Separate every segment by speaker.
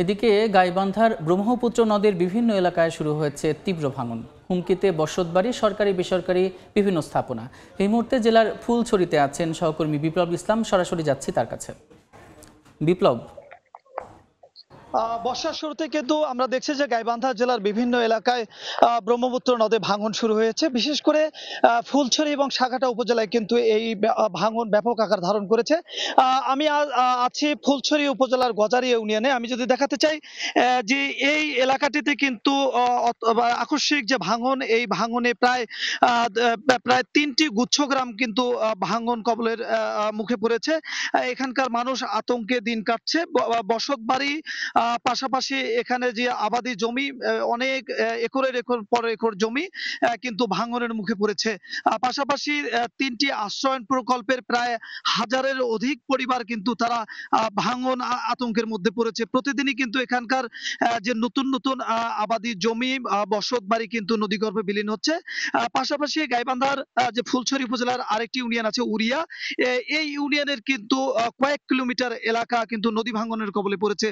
Speaker 1: এদিকে গাইবান্ধার ব্রহ্মপুত্র নদের বিভিন্ন এলাকায় শুরু হয়েছে তীব্র ভাঙন। হুমকিতে বসতবাড়ি, সরকারি বেসরকারি বিভিন্ন স্থাপনা। এই মুহূর্তে জেলার ফুলছড়িতে আছেন সহকর্মী বিপ্লব ইসলাম, সরাসরি যাচ্ছি তার কাছে। বিপ্লব,
Speaker 2: বর্ষার শুরুতে কিন্তু আমরা দেখছি যে গাইবান্ধা জেলার বিভিন্ন এলাকায় ব্রহ্মপুত্র নদে ভাঙন শুরু হয়েছে। বিশেষ করে ফুলছড়ি এবং সাঘাটা উপজেলায় কিন্তু এই ভাঙন ব্যাপক আকার ধারণ করেছে। আমি আছি ফুলছড়ি উপজেলার গজারি ইউনিয়নে। আমি যদি দেখাতে চাই যে এই এলাকাটিতে কিন্তু আকস্মিক যে ভাঙন, এই ভাঙনে প্রায় ৩টি গুচ্ছগ্রাম কিন্তু ভাঙন কবলের মুখে পড়েছে। এখানকার মানুষ আতঙ্কে দিন কাটছে। বসত বাড়ি, পাশাপাশি এখানে যে আবাদি জমি, অনেক একরের পর একর জমি কিন্তু ভাঙনের মুখে পড়েছে। পাশাপাশি ৩টি আশ্রয়ন প্রকল্পের প্রায় হাজারের অধিক পরিবার কিন্তু তারা ভাঙন আতঙ্কের মধ্যে পড়েছে। প্রতিদিনই কিন্তু এখানকার যে নতুন নতুন আবাদি জমি, বসত বাড়ি কিন্তু নদীগর্ভে বিলীন হচ্ছে। পাশাপাশি গাইবান্ধার যে ফুলছড়ি উপজেলার আরেকটি ইউনিয়ন আছে উরিয়া, এই ইউনিয়নের কিন্তু কয়েক কিলোমিটার এলাকা কিন্তু নদী ভাঙনের কবলে পড়েছে।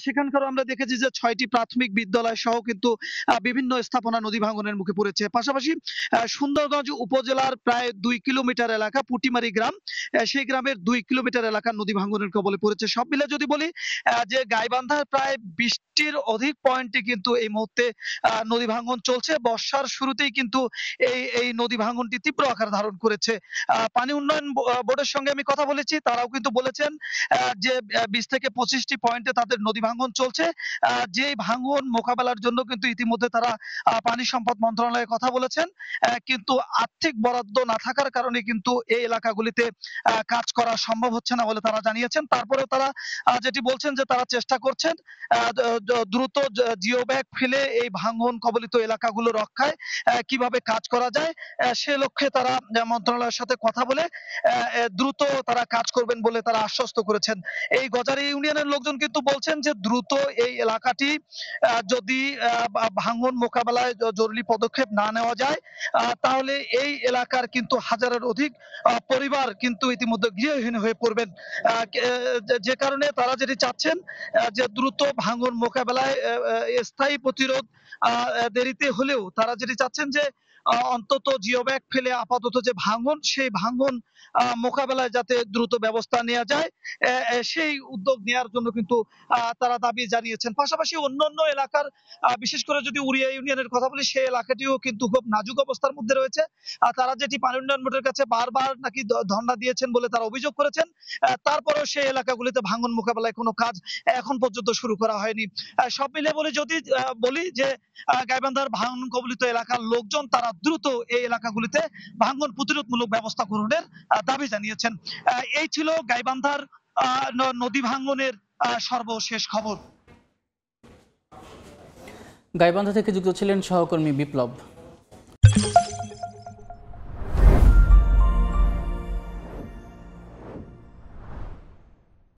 Speaker 2: সেখানকারও আমরা দেখেছি যে 6টি প্রাথমিক বিদ্যালয় সহ কিন্তু বিভিন্ন স্থাপনা নদী ভাঙনের মুখে পড়েছে। পাশাপাশি সুন্দরগঞ্জ উপজেলার প্রায় 2 কিলোমিটার এলাকা পুটিমারি গ্রাম, সেই গ্রামের 2 কিলোমিটার এলাকা নদী ভাঙনের কবলে পড়েছে। সব মিলে যদি বলি যে গাইবান্ধার প্রায় 20টির অধিক পয়েন্টে কিন্তু এই মুহূর্তে নদী ভাঙন চলছে। বর্ষার শুরুতেই কিন্তু এই নদী ভাঙনটি তীব্র আকার ধারণ করেছে। পানি উন্নয়ন বোর্ডের সঙ্গে আমি কথা বলেছি, তারাও কিন্তু বলেছেন যে 20 থেকে 25টি পয়েন্টে তাদের নদী ভাঙন চলছে। যে ভাঙন মোকাবেলার জন্য কিন্তু ইতিমধ্যে তারা পানি সম্পদ মন্ত্রণালয়ে কথা বলেছেন, কিন্তু আর্থিক বরাদ্দ না থাকার কারণে কিন্তু এই এলাকাগুলিতে কাজ করা সম্ভব হচ্ছে না বলে তারা জানিয়েছেন। তারপরেও তারা যেটি বলছেন যে তারা চেষ্টা করছেন দ্রুত জিও ব্যাগ ফেলে এই ভাঙন কবলিত এলাকাগুলো রক্ষায় কিভাবে কাজ করা যায়, সে লক্ষ্যে তারা মন্ত্রণালয়ের সাথে কথা বলে দ্রুত তারা কাজ করবেন বলে তারা আশ্বস্ত করেছেন। এই গজারি ইউনিয়নের লোকজন কিন্তু বলছেন যে দ্রুত এই এলাকাটি যদি ভাঙন মোকাবেলায় জরুরি পদক্ষেপ না নেওয়া যায়, তাহলে এই এলাকার কিন্তু হাজারের অধিক পরিবার কিন্তু ইতিমধ্যে গৃহহীন হয়ে পড়বেন। যে কারণে তারা যেটি চাচ্ছেন যে দ্রুত ভাঙন মোকাবেলায় স্থায়ী প্রতিরোধ দেরিতে হলেও তারা যেটি চাচ্ছেন যে অন্তত জিও ব্যাগ ফেলে আপাতত যে ভাঙন, সেই ভাঙন মোকাবেলায় যাতে দ্রুত ব্যবস্থা নেওয়া যায়, সেই উদ্যোগ নেওয়ার জন্য কিন্তু তারা দাবি জানিয়েছেন। পাশাপাশি অন্যান্য এলাকার, বিশেষ করে যদি উরিয়া ইউনিয়নের কথা বলি, সেই এলাকাটিও কিন্তু খুব নাজুক অবস্থার মধ্যে রয়েছে। তারা যেটি পানি উন্নয়ন বোর্ডের কাছে বারবার নাকি ধর্ণা দিয়েছেন বলে তারা অভিযোগ করেছেন। তারপরেও সেই এলাকাগুলিতে ভাঙন মোকাবেলায় কোনো কাজ এখন পর্যন্ত শুরু করা হয়নি। সব মিলে বলি যে গাইবান্ধার ভাঙন কবলিত এলাকার লোকজন তারা দ্রুত এই এলাকাগুলিতে ভাঙন প্রতিরোধমূলক ব্যবস্থা গ্রহণের দাবি জানিয়েছেন। এই ছিল গাইবান্ধার নদী ভাঙনের সর্বশেষ খবর।
Speaker 1: গাইবান্ধা থেকে যুক্ত ছিলেন সহকর্মী বিপ্লব।